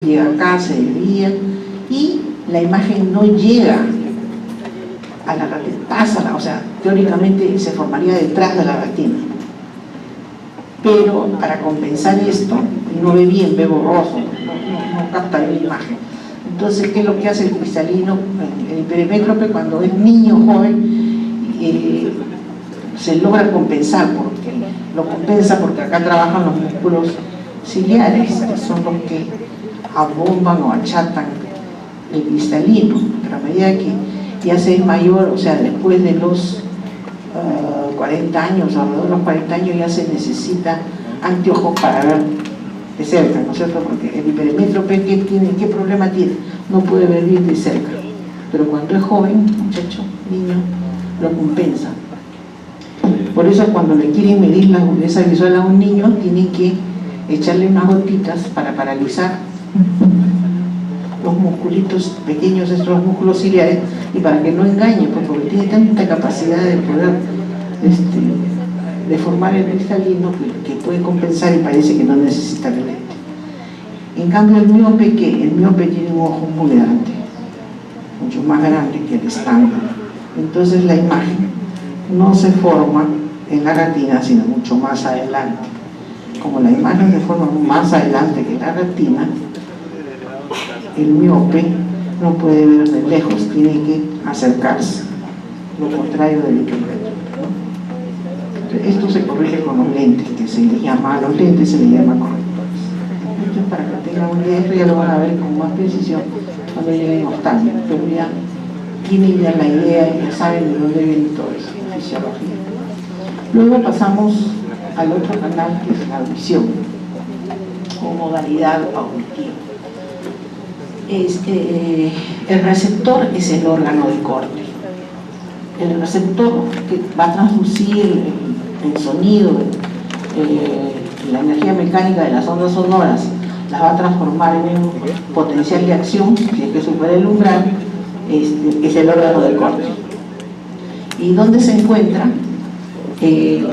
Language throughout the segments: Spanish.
llega acá, se desvía y la imagen no llega a la retina, pasa, o sea, teóricamente se formaría detrás de la retina. Pero para compensar esto, no ve bien, ve borroso, no capta bien la imagen. Entonces, ¿qué es lo que hace el cristalino? El hiperémetrope, cuando es niño, joven, se logra compensar, porque lo compensa porque acá trabajan los músculos ciliares, que son los que abomban o achatan el cristalino. Pero a medida que ya se es mayor, o sea, después de los 40 años, alrededor de los 40 años, ya se necesita anteojos para ver de cerca, ¿no es cierto? Porque el hiperémetrope, ¿qué problema tiene? No puede ver bien de cerca. Pero cuando es joven, muchacho, niño, lo compensa. Por eso cuando le quieren medir la agudeza visual a un niño, tienen que echarle unas gotitas para paralizar los musculitos pequeños, estos músculos ciliares, y para que no engañe, porque tiene tanta capacidad de poder deformar el cristalino que puede compensar y parece que no necesita el lente. En cambio el miope tiene un ojo muy grande, mucho más grande que el estándar. Entonces la imagen no se forma en la retina, sino mucho más adelante. Como la imagen se forma más adelante que la retina, el miope no puede ver de lejos, tiene que acercarse, lo contrario del hiperémetrope, ¿no? Esto se corrige con los lentes, que se les llama, a los lentes se les llama correctores. Esto es para que tengan una idea, ya lo van a ver con más precisión cuando lleguen a oftalmo, pero ya tienen ya la idea y ya saben de dónde viene todo eso, la fisiología. Luego pasamos al otro canal, que es la audición, o modalidad auditiva. El receptor es el órgano de corte. El receptor que va a transducir el sonido, la energía mecánica de las ondas sonoras, las va a transformar en un potencial de acción, si es que supera el umbral, es el órgano de corte. ¿Y dónde se encuentra? El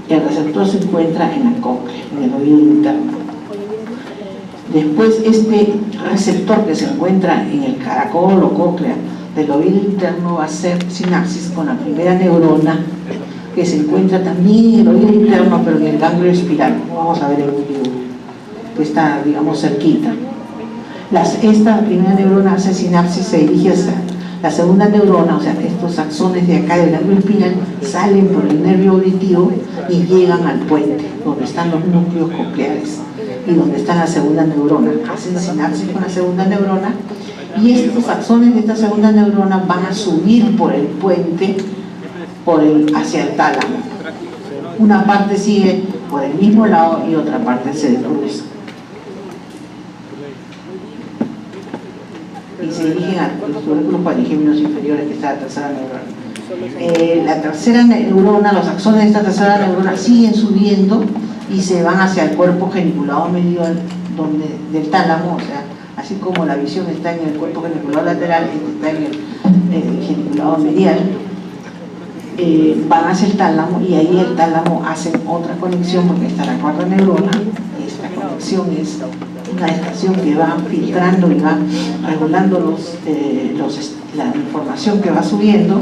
receptor se encuentra en la cóclea, en el oído interno. Después este receptor que se encuentra en el caracol o cóclea del oído interno va a hacer sinapsis con la primera neurona que se encuentra también en el oído interno, pero en el ganglio espiral. Vamos a ver en un dibujo que está, digamos, cerquita. Esta primera neurona hace sinapsis, se dirige hacia la segunda neurona, o sea, estos axones de acá del ganglio espiral salen por el nervio auditivo y llegan al puente, donde están los núcleos cocleares y donde está la segunda neurona. Hacen sinapsis con la segunda neurona y estos axones de esta segunda neurona van a subir por el puente hacia el tálamo. Una parte sigue por el mismo lado y otra parte se cruza. Y se dirigen a los tuberculos cuadrigéminos inferiores, que está la tercera neurona. La tercera neurona, los axones de esta tercera neurona siguen subiendo y se van hacia el cuerpo geniculado medial del tálamo, o sea, así como la visión está en el cuerpo geniculado lateral, está en el geniculado medial, van hacia el tálamo y ahí el tálamo hace otra conexión porque está la cuarta neurona, y esta conexión es una estación que va filtrando y va regulando la información que va subiendo,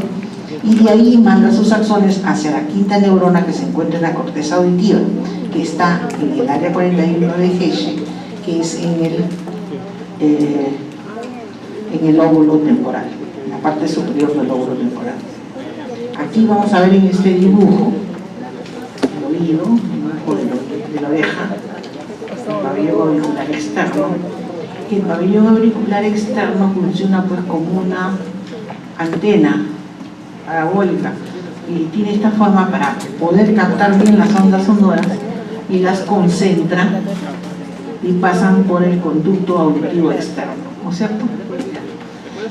y de ahí manda sus axones hacia la quinta neurona que se encuentra en la corteza auditiva, que está en el área 41 de Heche, que es en el lóbulo temporal, en la parte superior del lóbulo temporal. Aquí vamos a ver en este dibujo el oído, de la oreja, el pabellón auricular externo. El pabellón auricular externo funciona pues como una antena parabólica y tiene esta forma para poder captar bien las ondas sonoras y las concentra y pasan por el conducto auditivo externo, ¿no es cierto?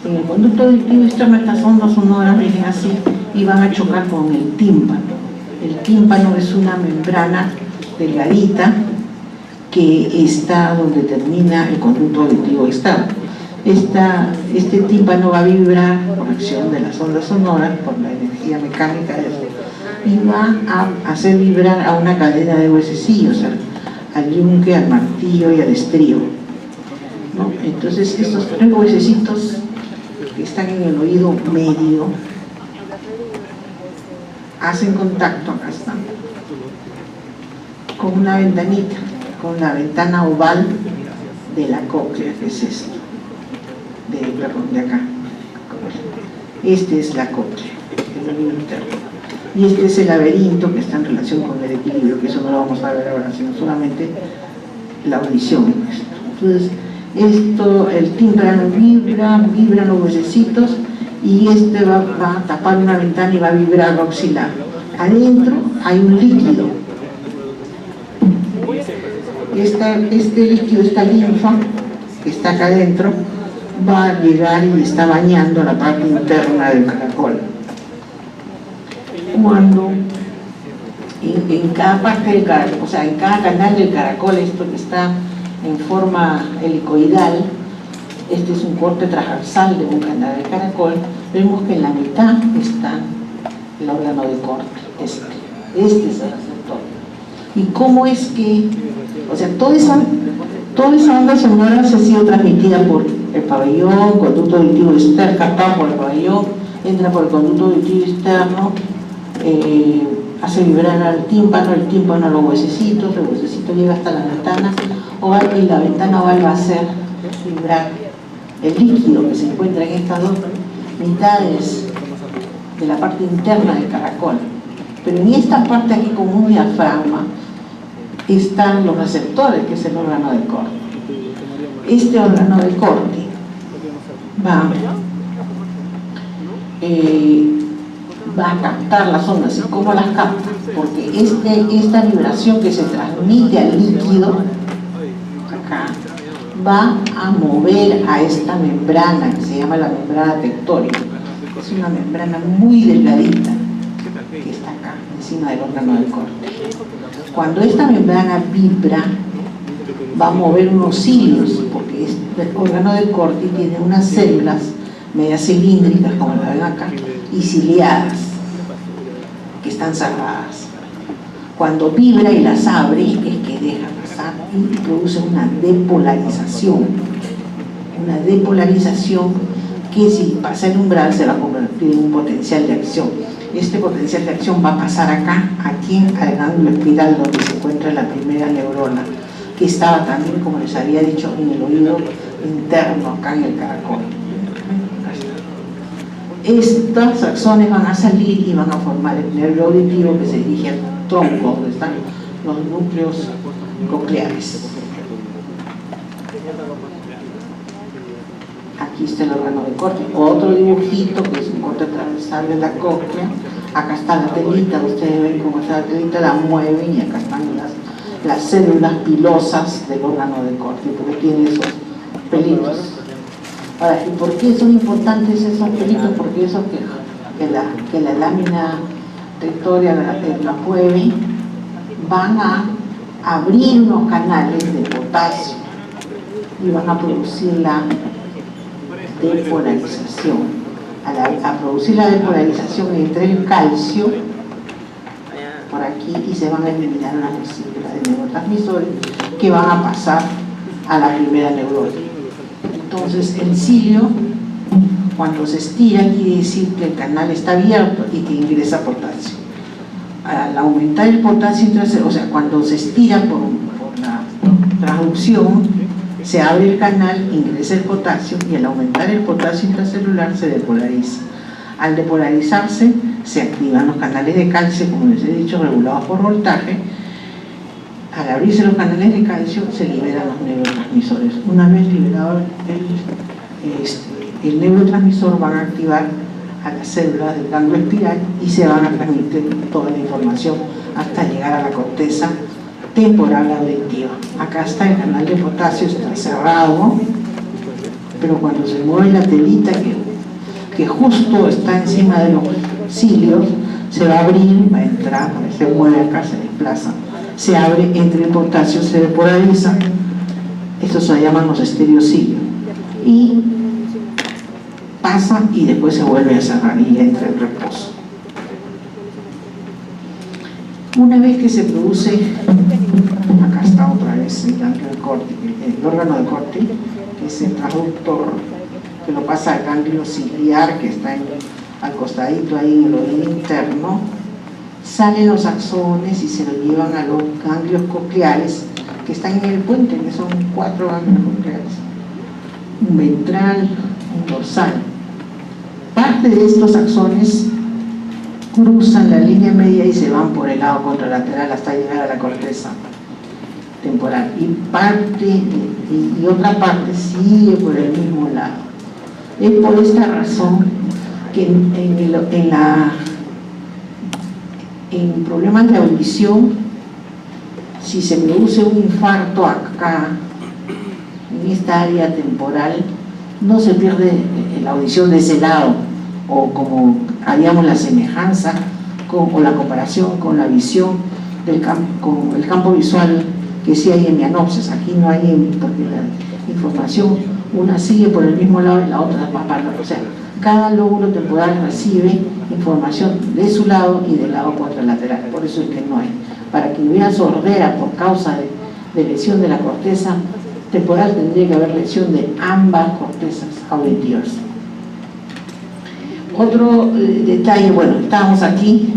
En el conducto auditivo externo estas ondas sonoras vienen así y van a chocar con el tímpano. El tímpano es una membrana delgadita que está donde termina el conducto auditivo externo. Este tímpano va a vibrar por acción de las ondas sonoras, por la energía mecánica y va a hacer vibrar a una cadena de huesecillos, al yunque, al martillo y al estrío. Entonces estos 3 huesecitos que están en el oído medio hacen contacto, acá están, con una ventanita, con la ventana oval de la cóclea, que es esto, de acá. Este es la cóclea, el oído interno. Y este es el laberinto que está en relación con el equilibrio, que eso no lo vamos a ver ahora, sino solamente la audición. Entonces, esto, el tímpano vibran los huesecitos, y este va a tapar una ventana y va a vibrar, va a oscilar. Adentro hay un líquido. Este líquido, esta linfa que está acá adentro, va a llegar y está bañando la parte interna del caracol. Cuando en cada parte del caracol, o sea, en cada canal del caracol, esto que está en forma helicoidal, este es un corte transversal de un canal de caracol, vemos que en la mitad está el órgano de corte, este es el receptor. ¿Y cómo es que, o sea, toda esa onda sonora se ha sido transmitida por el pabellón, conducto auditivo externo, captado por el pabellón, entra por el conducto auditivo externo, hace vibrar al tímpano, el tímpano a los huesecitos, el huesecito llega hasta la ventana oval, y la ventana oval va a hacer vibrar el líquido que se encuentra en estas 2 mitades de la parte interna del caracol. Pero en esta parte aquí, como un diafragma, están los receptores, que es el órgano de corte. Este órgano de corte va a captar las ondas. ¿Y cómo las capta? Porque esta vibración que se transmite al líquido acá va a mover a esta membrana que se llama la membrana tectórica. Es una membrana muy delgadita que está acá encima del órgano del corte. Cuando esta membrana vibra, va a mover unos cilios, porque este órgano del corte tiene unas células medias cilíndricas, como la ven acá, y ciliadas, que están cerradas. Cuando vibra y las abre, es que deja pasar y produce una depolarización. Una depolarización que, si pasa el umbral, se va a convertir en un potencial de acción. Este potencial de acción va a pasar acá, aquí al gángulo espiral, donde se encuentra la primera neurona, que estaba también, como les había dicho, en el oído interno, acá en el caracol. Estas axones van a salir y van a formar el nervio auditivo, que se dirige al tronco, donde están los núcleos cocleares. Aquí está el órgano de corte, otro dibujito que es un corte transversal de la cóclea. Acá está la telita, ustedes ven cómo está la telita, la mueven, y acá están las células pilosas del órgano de corte, porque tiene esos pelitos. Ahora, ¿y por qué son importantes esos pelitos? Porque esos que la lámina tectórica la mueve, van a abrir unos canales de potasio y van a producir la depolarización. A producir la depolarización, entra el calcio por aquí y se van a eliminar las vesículas de neurotransmisores que van a pasar a la primera neurona. Entonces el cilio, cuando se estira, quiere decir que el canal está abierto y que ingresa potasio. Al aumentar el potasio, o sea, cuando se estira por la transducción, se abre el canal, ingresa el potasio, y al aumentar el potasio intracelular se depolariza. Al depolarizarse, se activan los canales de calcio, como les he dicho, regulados por voltaje. Al abrirse los canales de calcio, se liberan los neurotransmisores. Una vez liberado el neurotransmisor, van a activar a las células del ganglio espiral y se van a transmitir toda la información hasta llegar a la corteza temporal auditiva. Acá está el canal de potasio, está cerrado, pero cuando se mueve la telita que justo está encima de los cilios, se va a abrir, va a entrar, se mueve acá, se desplaza, se abre, entra el potasio, se depolariza. Estos se llaman los estereocilios, y pasa y después se vuelve a cerrar y entra en reposo. Una vez que se produce, acá está, está otra vez el ganglio de Corti, el órgano de Corti, que es el transductor que lo pasa al ganglio ciliar, que está al costadito ahí en el oído interno. Salen los axones y se lo llevan a los ganglios cocleares que están en el puente, que son 4 ganglios cocleares, un ventral, un dorsal. Parte de estos axones cruzan la línea media y se van por el lado contralateral hasta llegar a la corteza temporal, y otra parte sigue por el mismo lado. Es por esta razón que en problemas de audición, si se produce un infarto acá, en esta área temporal, no se pierde la audición de ese lado, o como haríamos la semejanza o la comparación con la visión con el campo visual que sí hay en mianopsis. Aquí no hay, porque la información, una sigue por el mismo lado y la otra va para el otro. O sea, cada lóbulo temporal recibe información de su lado y del lado contralateral. Por eso es que no hay. Para que hubiera sordera por causa de lesión de la corteza temporal, tendría que haber lesión de ambas cortezas auditivas. Otro detalle, bueno, estábamos aquí,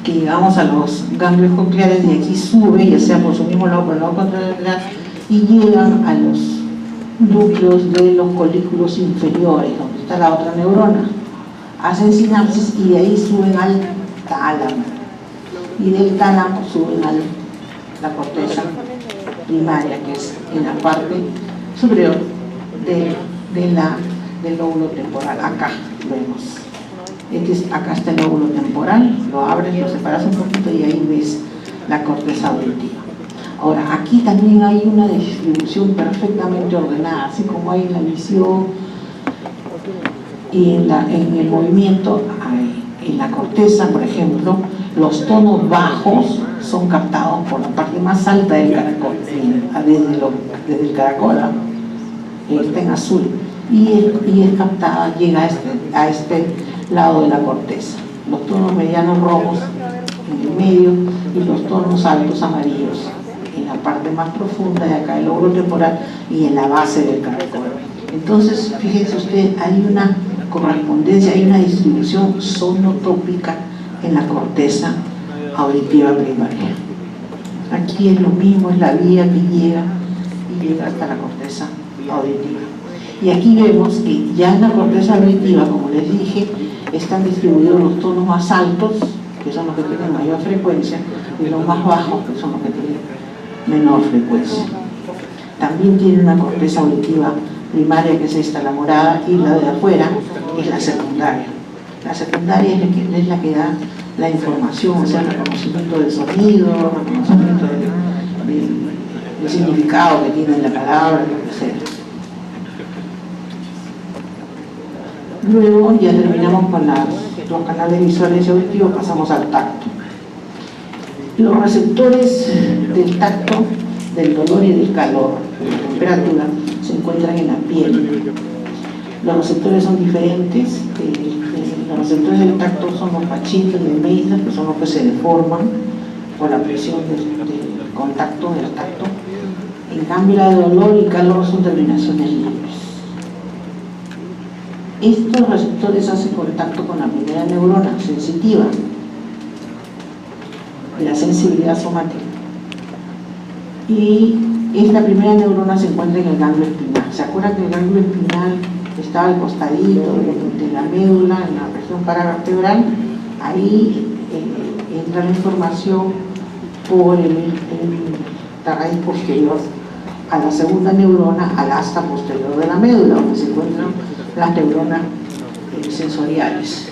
que llegamos a los ganglios cocleares y aquí sube, ya sea por su mismo lado o por el lado contralateral, y llegan a los núcleos de los colículos inferiores, donde está la otra neurona. Hacen sinapsis y de ahí suben al tálamo. Y del tálamo suben a la corteza primaria, que es en la parte superior del lóbulo temporal. Acá vemos. Acá está el lóbulo temporal, lo abres, lo separas un poquito y ahí ves la corteza auditiva. Ahora, aquí también hay una distribución perfectamente ordenada, así como hay en la visión y en el movimiento. En la corteza, por ejemplo, los tonos bajos son captados por la parte más alta del caracol, desde el caracol, está en azul, y es captada, llega a este lado de la corteza. Los tonos medianos rojos en el medio y los tonos altos amarillos en la parte más profunda de acá del lóbulo temporal y en la base del caracol. Entonces, fíjense usted, hay una correspondencia, hay una distribución sonotópica en la corteza auditiva primaria. Aquí es lo mismo, es la vía que llega hasta la corteza auditiva. Y aquí vemos que ya en la corteza auditiva, como les dije, están distribuidos los tonos más altos, que son los que tienen mayor frecuencia, y los más bajos, que son los que tienen menor frecuencia. También tiene una corteza auditiva primaria, que es esta, la morada, y la de afuera es la secundaria. La secundaria es la que da la información, o sea, el reconocimiento del sonido, el reconocimiento del significado que tiene la palabra, lo que sea. Luego ya terminamos con los canales visuales y auditivos, pasamos al tacto. Los receptores del tacto, del dolor y del calor, de la temperatura, se encuentran en la piel. Los receptores son diferentes. Los receptores del tacto son los pachitos de Meissner, que son los que se deforman por la presión del contacto, del tacto. En cambio, la de dolor y calor son terminaciones libres. Estos receptores hacen contacto con la primera neurona sensitiva de la sensibilidad somática. Y esta primera neurona se encuentra en el ganglio espinal. ¿Se acuerdan que el ganglio espinal estaba al costadito de la médula, en la región paravertebral? Ahí entra la información por la raíz posterior a la segunda neurona, al asta posterior de la médula, donde se encuentran las neuronas sensoriales.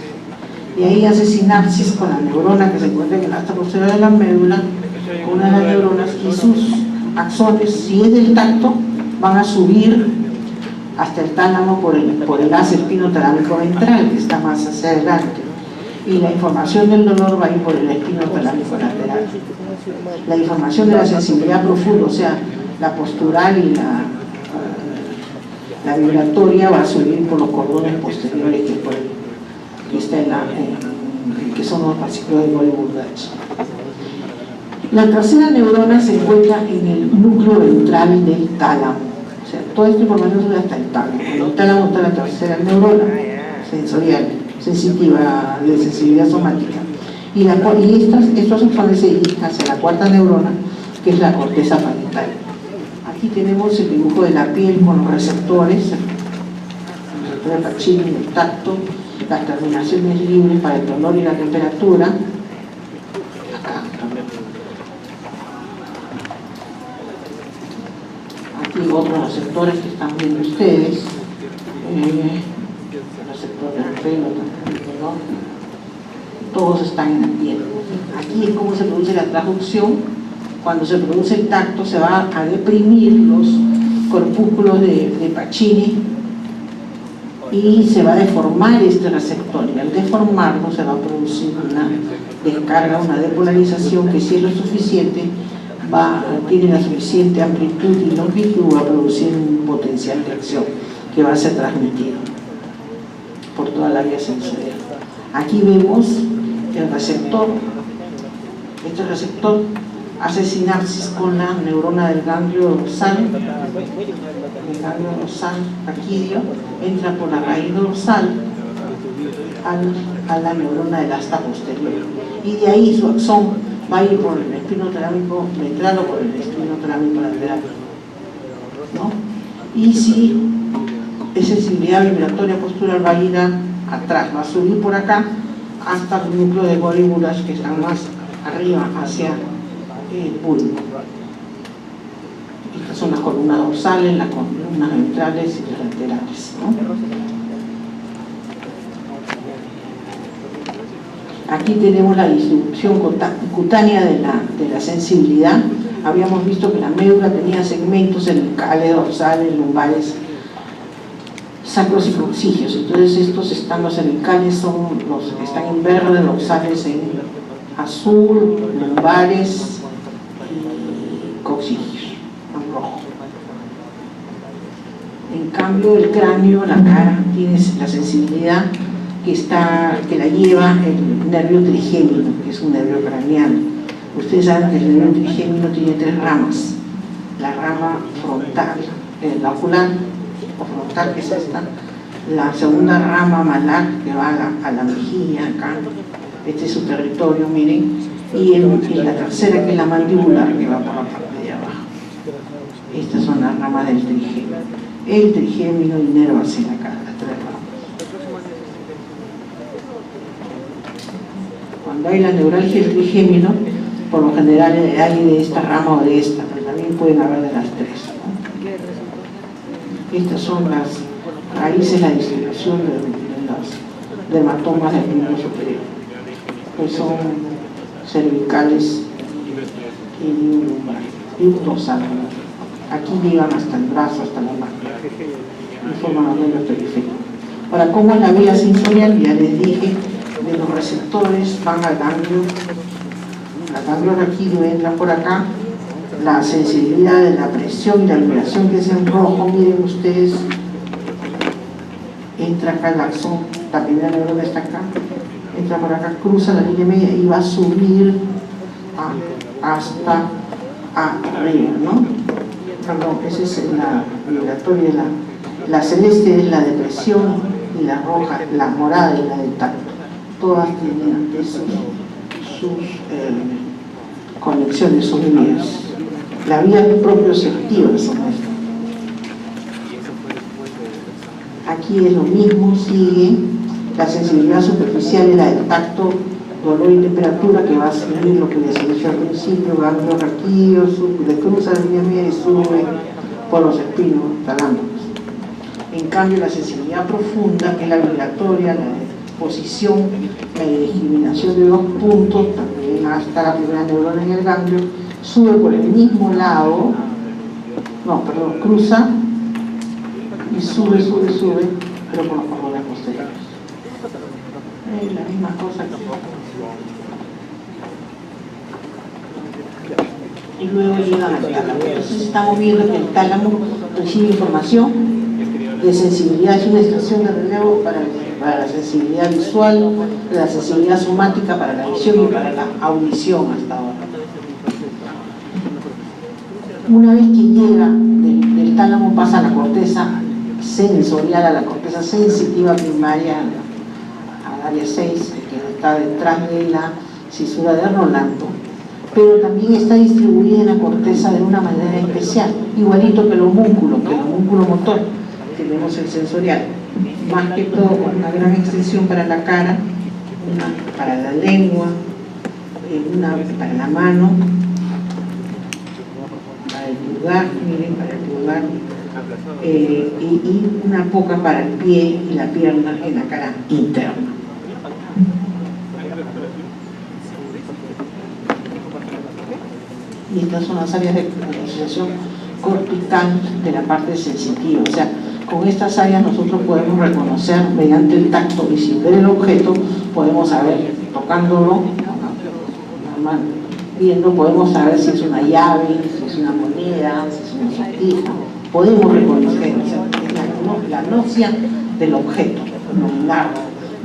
Y ahí hace sinapsis con la neurona que se encuentra en el asta posterior de la médula, con una de las neuronas, y sus axones, si es del tacto, van a subir hasta el tálamo por el haz espinotalámico ventral, que está más hacia adelante, y la información del dolor va a ir por el espinotalámico lateral. La información de la sensibilidad profunda, o sea, la postural y la vibratoria, va a subir por los cordones posteriores, que son los fascículos de Golgi-Burdach. La tercera neurona se encuentra en el núcleo ventral del tálamo. O sea, toda esta información sube hasta el tálamo. En el tálamo está la tercera neurona sensorial, sensitiva, de sensibilidad somática. Y estos informes se dirigen hacia la cuarta neurona, que es la corteza parietal. Aquí tenemos el dibujo de la piel con los receptores, el receptor de Pacini, el tacto, las terminaciones libres para el olor y la temperatura. Acá. Aquí otros receptores que están viendo ustedes. El receptor del pelo también, ¿no? Todos están en la piel. Aquí es cómo se produce la transducción. Cuando se produce el tacto se va a deprimir los corpúsculos de Pacini y se va a deformar este receptor, y al deformarlo se va a producir una descarga, una depolarización que, si es lo suficiente, tiene la suficiente amplitud y longitud, va a producir un potencial de acción que va a ser transmitido por toda la vía sensorial. Aquí vemos el receptor. Este receptor hace sinapsis con la neurona del ganglio dorsal. El ganglio dorsal raquídeo entra por la raíz dorsal a la neurona del asta posterior, y de ahí su axón va a ir por el espino talámico ventral o por el espino talámico lateral, ¿no? Y si es sensibilidad vibratoria postural, va a ir atrás, va a subir por acá hasta el núcleo de Goríbulas, que están más arriba hacia el bulbo. Estas son las columnas dorsales, las columnas ventrales y las laterales, ¿no? Aquí tenemos la distribución cutánea de la sensibilidad. Habíamos visto que la médula tenía segmentos cervicales, dorsales, lumbares, sacros y coccigios. Entonces los cervicales son los que están en verde, dorsales en azul, lumbares y coccigios en rojo. En cambio, el cráneo, la cara, tiene la sensibilidad que la lleva el nervio trigémino, que es un nervio craneal. Ustedes saben que el nervio trigémino tiene 3 ramas. La rama frontal, la ocular o frontal, que es esta. La segunda rama malar, que va a la mejilla, acá. Este es su territorio, miren. Y la tercera, que es la mandibular, que va por la parte de abajo. Estas son las ramas del trigémino. El trigémino inerva en la cara, las 3 ramas. Cuando hay la neuralgia del trigémino, por lo general hay de esta rama o de esta, pero también pueden haber de las 3, ¿no? Estas son las raíces, la distribución de los dermatomas del miembro superior, que son cervicales y un lumbar y un dorsal. Aquí llegan hasta el brazo, hasta la mano, y forman los nervios periféricos. Ahora, ¿cómo es la vía sensorial? Ya les dije, de los receptores van al ganglio raquídeo, entra por acá. La sensibilidad de la presión y la vibración, que es en rojo, miren ustedes, entra acá el axón, la primera neurona está acá, entra por acá, cruza la línea media y va a subir hasta arriba, ¿no? Perdón, esa es la vibratoria, la celeste es la de presión, y la roja, la morada es la de tacto. Todas tienen sus conexiones, sus vías. La vía propioceptiva son estas. Aquí es lo mismo, sigue la sensibilidad superficial y la del tacto, dolor y temperatura, que va a seguir lo que les he dicho al principio, ganglio raquídeo, cruza la línea media y sube por los espinos talámicos. En cambio, la sensibilidad profunda, que es la vibratoria, la de posición, la discriminación de 2 puntos, también hasta la primera neurona en el ganglio, sube por el mismo lado, cruza y sube, pero por los cordones posteriores. Es la misma cosa que... Y luego llegan al tálamo. Entonces estamos viendo que el tálamo recibe información de sensibilidad, es una estación de relevo para la sensibilidad visual, la sensibilidad somática para la visión y para la audición hasta ahora. Una vez que llega del tálamo pasa a la corteza sensorial, a la corteza sensitiva primaria, al área 6, que está detrás de la cisura de Rolando, pero también está distribuida en la corteza de una manera especial, igualito que el homúnculo motor. Tenemos el sensorial, más que todo con una gran extensión para la cara, una para la lengua, una para la mano, para el pulgar, miren, para el pulgar, y una poca para el pie y la pierna en la cara interna. Y estas son las áreas de asociación cortical de la parte sensitiva. O sea, con estas áreas nosotros podemos reconocer mediante el tacto y sin ver el objeto, podemos saber, tocándolo, viendo, podemos saber si es una llave, si es una moneda, si es una sortija. Podemos reconocer, o sea, la gnosia del objeto, nominarlo.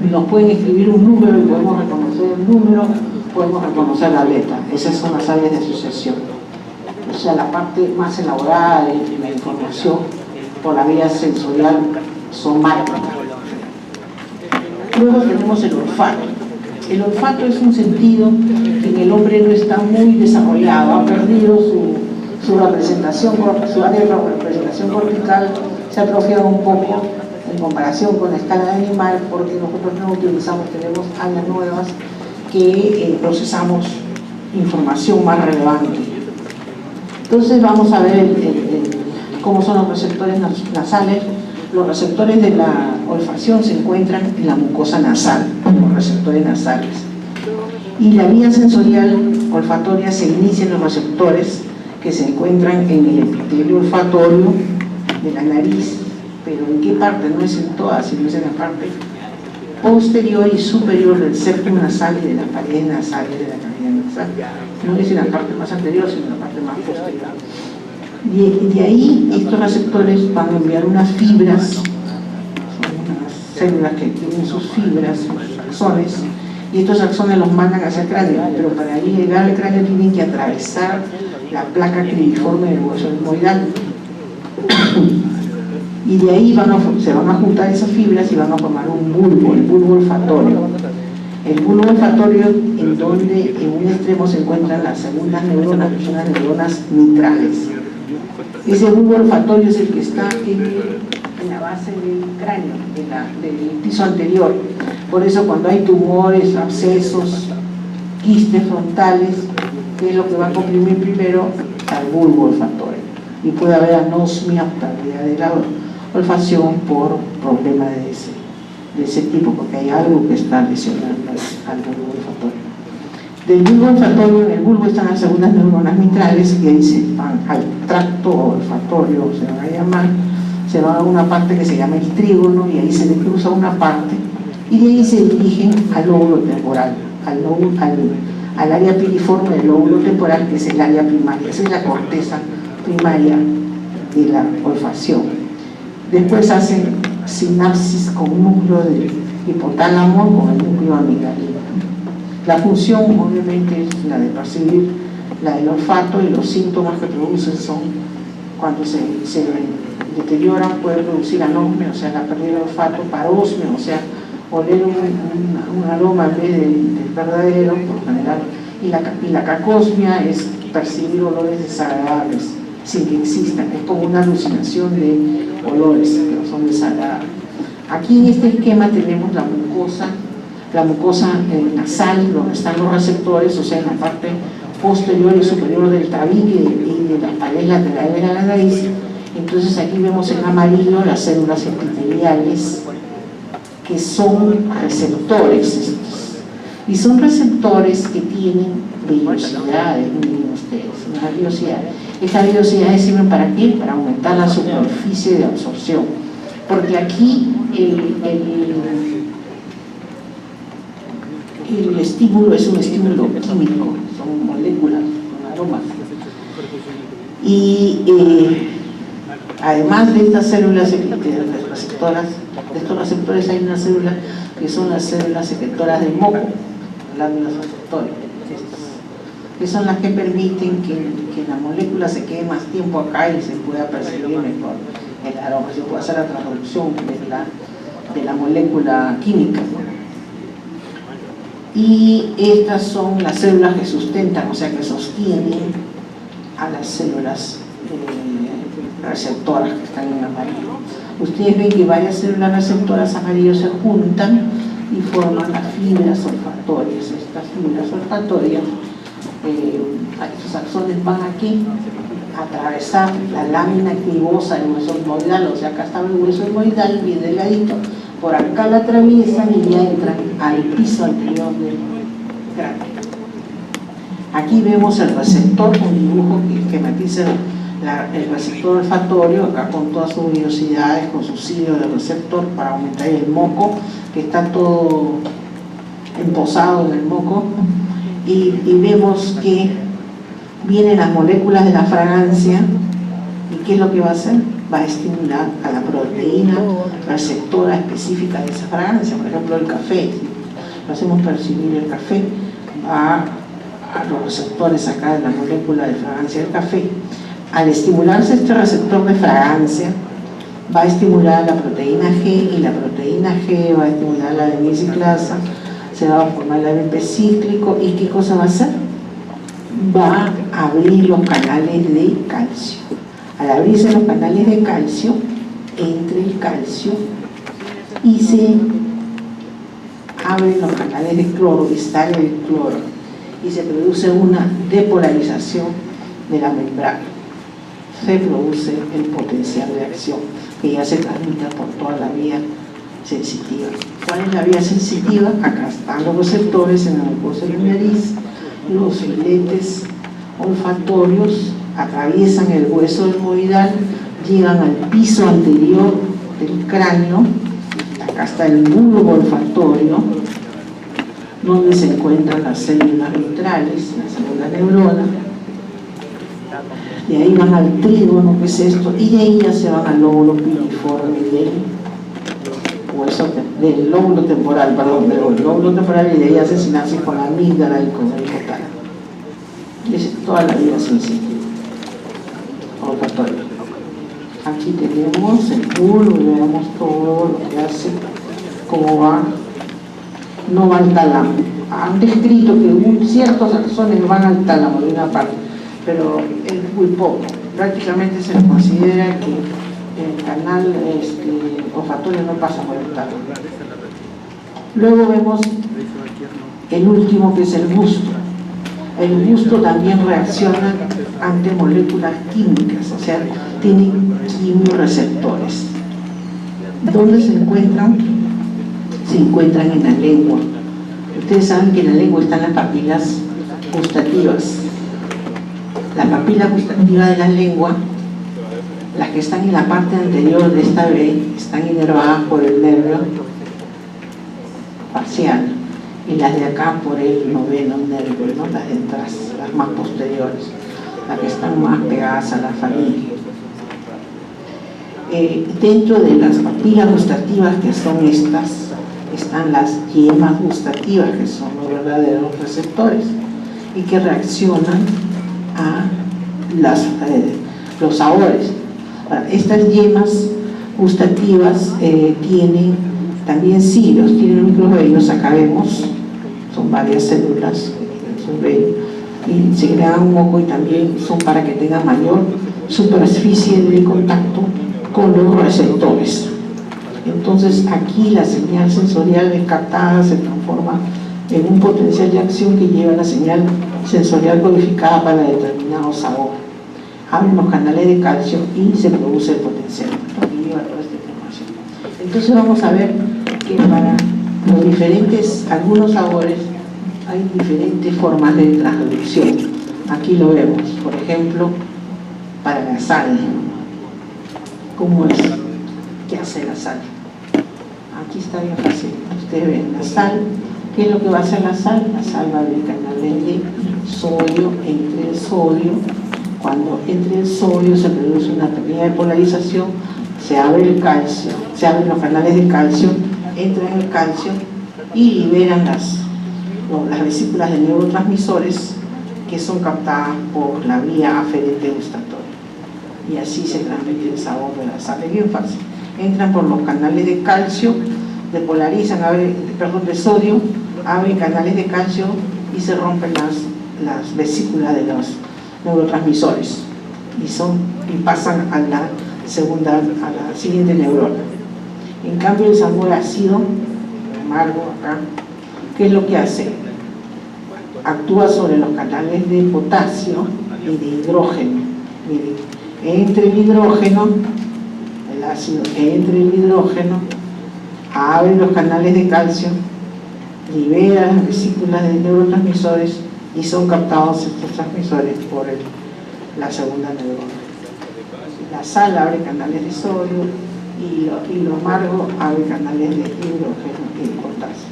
Nos pueden escribir un número y podemos reconocer el número, podemos reconocer la letra. Esas son las áreas de asociación. O sea, la parte más elaborada de la información por la vía sensorial somática. Luego tenemos el olfato. El olfato es un sentido que en el hombre no está muy desarrollado, ha perdido su representación, su área de representación cortical se ha atrofiado un poco en comparación con la escala de animal, porque nosotros no utilizamos, tenemos áreas nuevas que procesamos información más relevante. Entonces vamos a ver cómo son los receptores nasales. Los receptores de la olfacción se encuentran en la mucosa nasal, los receptores nasales. Y la vía sensorial olfatoria se inicia en los receptores que se encuentran en el epitelio olfatorio de la nariz, pero ¿en qué parte? No es en todas, sino es en la parte posterior y superior del septum nasal y de las paredes nasales de la cavidad nasal. No es en la parte más anterior, sino en la parte más posterior. De ahí estos receptores van a enviar unas fibras, son unas células que tienen sus fibras, sus axones, y estos axones los mandan hacia el cráneo, pero para llegar al cráneo tienen que atravesar la placa cribiforme del hueso etmoidal. Y de ahí se van a juntar esas fibras y van a formar un bulbo, el bulbo olfatorio. El bulbo olfatorio, en donde en un extremo se encuentran las segundas neuronas, que son las neuronas mitrales. Ese bulbo olfatorio es el que está en la base del cráneo, del piso anterior. Por eso cuando hay tumores, abscesos, quistes frontales, ¿qué es lo que va a comprimir primero? Al bulbo olfatorio. Y puede haber anosmia, pérdida de la olfacción por problema de ese tipo, porque hay algo que está lesionando al bulbo olfatorio. Del bulbo olfatorio, en el bulbo están las segundas neuronas mitrales, que ahí se van al tracto olfatorio, se van a llamar, se van a una parte que se llama el trígono, y ahí se le cruza una parte, y de ahí se dirigen al lóbulo temporal, al área piriforme del lóbulo temporal, que es el área primaria, esa es la corteza primaria de la olfacción. Después hacen sinapsis con un núcleo de hipotálamo con el núcleo amigdalino. La función obviamente es la de percibir la del olfato, y los síntomas que producen son cuando se deterioran, puede producir anosmia, o sea, la pérdida del olfato, parosmia, o sea, oler un aroma en vez del verdadero, por general, y la cacosmia es percibir olores desagradables sin que existan, es como una alucinación de olores que no son desagradables. Aquí en este esquema tenemos la mucosa nasal, donde están los receptores, o sea, en la parte posterior y superior del tabique y de las paredes laterales de la nariz. Entonces aquí vemos en amarillo las células epiteliales, que son receptores, y son receptores que tienen vellosidades, miren ustedes, una vellosidad. Estas vellosidades sirven ¿para qué? Para aumentar la superficie de absorción, porque aquí el estímulo es un estímulo químico, son moléculas, son aromas. Y además de estas células receptoras, de estos receptores, hay unas células que son las células secretoras del moco, glándulas receptoras. que son las que permiten que la molécula se quede más tiempo acá y se pueda percibir mejor el aroma, se puede hacer la transducción de la molécula química. Y estas son las células que sustentan, o sea, que sostienen a las células receptoras que están en amarillo. Ustedes ven que varias células receptoras amarillo se juntan y forman las fibras olfatorias. Estas fibras olfatorias, estos axones van aquí a atravesar la lámina activosa del hueso etmoidal, o sea, acá está el hueso etmoidal bien delgadito, por acá la atraviesan y ya entran al piso anterior del cráneo. Aquí vemos el receptor, un dibujo que esquematiza el receptor olfatorio, acá con todas sus vellosidades, con su ciclo de receptor para aumentar el moco, que está todo emposado en el moco, y vemos que vienen las moléculas de la fragancia, y ¿qué es lo que va a hacer? Va a estimular a la proteína receptora específica de esa fragancia. Por ejemplo, el café, si lo hacemos percibir el café, va a los receptores acá de la molécula de fragancia del café. Al estimularse este receptor de fragancia, va a estimular la proteína G, y la proteína G va a estimular la adeniciclasa, se va a formar el AMP cíclico, y ¿qué cosa va a hacer? Va a abrir los canales de calcio. Al abrirse los canales de calcio, entra el calcio y se abren los canales de cloro y sale el cloro, y se produce una depolarización de la membrana. Se produce el potencial de acción, que ya se transmite por toda la vía sensitiva. ¿Cuál es la vía sensitiva? Acá están los receptores en la mucosa de la nariz, los filetes olfatorios atraviesan el hueso etmoidal, llegan al piso anterior del cráneo, acá está el bulbo olfatorio, donde se encuentran las células vitrales, las células neuronas. De ahí van al trígono, que es esto, y de ahí ya se van al lóbulo piriforme del lóbulo temporal, y de ahí hacen sinapsis con la amígdala y con el hipotálamo. Es toda la vida sensitiva olfatoria. Aquí tenemos el bulbo y vemos todo lo que hace, cómo va. No va al tálamo. Han descrito que ciertos axones van al tálamo de una parte, pero es muy poco. Prácticamente se considera que el canal olfatorio no pasa por el tálamo. Luego vemos el último, que es el gusto. El gusto también reacciona ante moléculas químicas, o sea, tiene quimioreceptores. ¿Dónde se encuentran? Se encuentran en la lengua. Ustedes saben que en la lengua están las papilas gustativas. La papila gustativa de la lengua, las que están en la parte anterior de esta B, están inervadas por el nervio facial, y las de acá por el noveno nervio, ¿no? Las de atrás, las más posteriores, las que están más pegadas a la faringe. Dentro de las papilas gustativas, que son estas, están las yemas gustativas, que son los verdaderos receptores y que reaccionan a los sabores. Estas yemas gustativas tienen también cilios, tienen microvellos. Acá vemos, son varias células, y se crean un moco, y también son para que tengan mayor superficie de contacto con los receptores. Entonces aquí la señal sensorial es captada, se transforma en un potencial de acción que lleva la señal sensorial codificada para determinado sabor. Abren los canales de calcio y se produce el potencial. Aquí lleva toda esta información. Entonces vamos a ver que para los diferentes, algunos sabores, hay diferentes formas de transducción. Aquí lo vemos, por ejemplo, para la sal. ¿Cómo es? ¿Qué hace la sal? Aquí está bien fácil. Ustedes ven la sal. ¿Qué es lo que va a hacer la sal? La sal va a abrir canales de sodio, entre el sodio. Cuando entre el sodio se produce una pequeña depolarización, se abre el calcio, se abren los canales de calcio, entra en el calcio y liberan las vesículas de neurotransmisores que son captadas por la vía aferente gustatoria. Y así se transmite el sabor de la sal. Es bien fácil. Entran por los canales de calcio, depolarizan, de sodio, abren canales de calcio y se rompen las vesículas de los neurotransmisores y pasan a la siguiente neurona. En cambio, el sabor ácido, amargo acá, ¿qué es lo que hace? Actúa sobre los canales de potasio y de hidrógeno. Miren, entre el hidrógeno, el ácido entre el hidrógeno, abre los canales de calcio, libera las vesículas de neurotransmisores y son captados estos transmisores por la segunda neurona. La sal abre canales de sodio y lo amargo abre canales de hidrógeno y de potasio.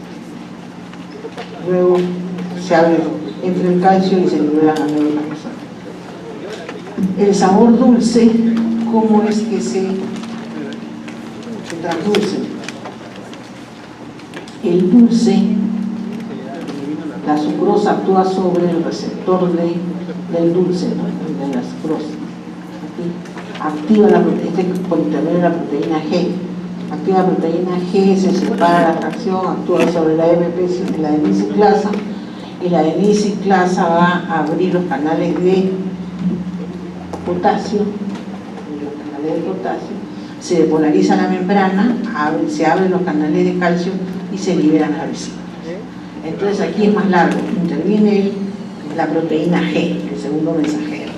Luego se abre entre el calcio y se libera la neurotransmisores. El sabor dulce, ¿cómo es que se transduce? El dulce, la sucrosa actúa sobre el receptor del dulce, ¿no? De la sucrosa. Activa por intermedio de la proteína G. Activa la proteína G, se separa la atracción, actúa sobre la AMP, la adenisiclasa, y la adenisiclasa va a abrir los canales de potasio, se depolariza la membrana, se abren los canales de calcio y se liberan las vesículas. Entonces aquí es más largo, interviene la proteína G, el segundo mensajero.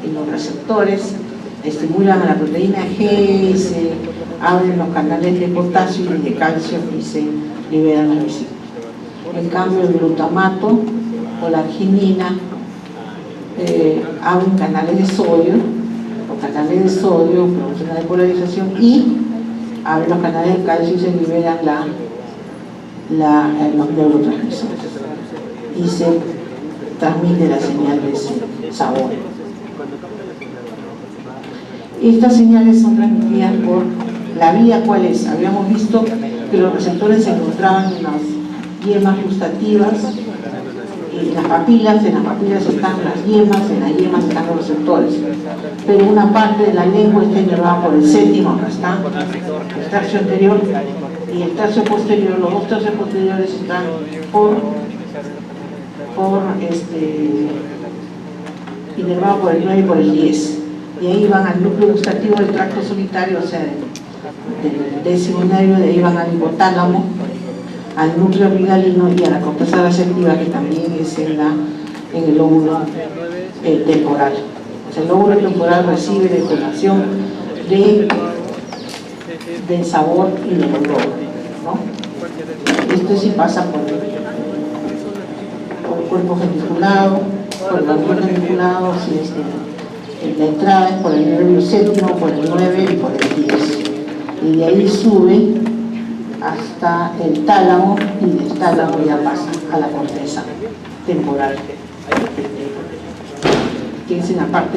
Y los receptores estimulan a la proteína G y se abren los canales de potasio y de calcio y se liberan las vesículas. En cambio, el glutamato o la arginina abren canales de sodio, producen la depolarización y abren los canales de calcio y se liberan los neurotransmisores y se transmite la señal de sabor. Estas señales son transmitidas por la vía. ¿Cuál es? Habíamos visto que los receptores se encontraban en las yemas gustativas y en las papilas están las yemas, en las yemas están los receptores, pero una parte de la lengua está inervada por el séptimo, acá está el tercio anterior y el tercio posterior. Los dos tercios posteriores están inervados por el 9 y por el 10, y ahí van al núcleo gustativo del tracto solitario, o sea, del décimo nervio, de ahí van al hipotálamo, al núcleo amigdalino y a la corteza receptiva, que también es en el lóbulo temporal. O sea, el lóbulo temporal recibe la información del sabor y del olor, ¿no? Esto sí pasa por el cuerpo geniculado, por el cuerpo geniculado, la entrada es por el nervio séptimo, por el 9 y por el 10. Y de ahí sube hasta el tálamo y del tálamo ya pasa a la corteza temporal, que es en la parte